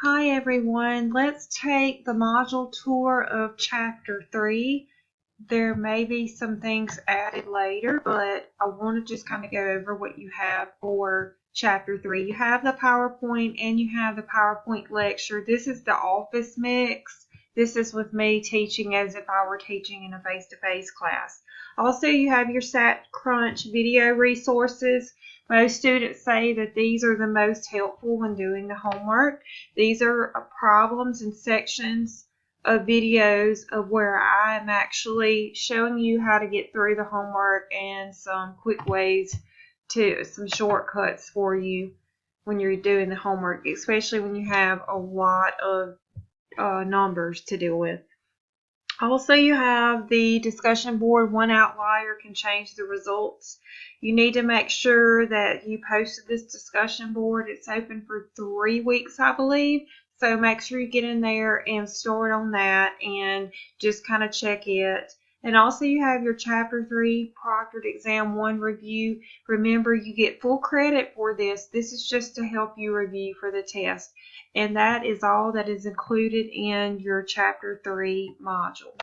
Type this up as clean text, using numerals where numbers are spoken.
Hi everyone, let's take the module tour of Chapter 3. There may be some things added later, but I want to just kind of go over what you have for Chapter 3. You have the PowerPoint and you have the PowerPoint lecture. This is the office mix. This is with me teaching as if I were teaching in a face-to-face class. Also, you have your StatCrunch video resources. Most students say that these are the most helpful when doing the homework. These are problems and sections of videos of where I'm actually showing you how to get through the homework and some quick ways to some shortcuts for you when you're doing the homework, especially when you have a lot of numbers to deal with. Also, you have the discussion board. One outlier can change the results. You need to make sure that you posted this discussion board. It's open for 3 weeks, I believe. So make sure you get in there and start on that and just kind of check it. And also you have your Chapter 3 Proctored Exam 1 review. Remember, you get full credit for this. This is just to help you review for the test. And that is all that is included in your Chapter 3 module.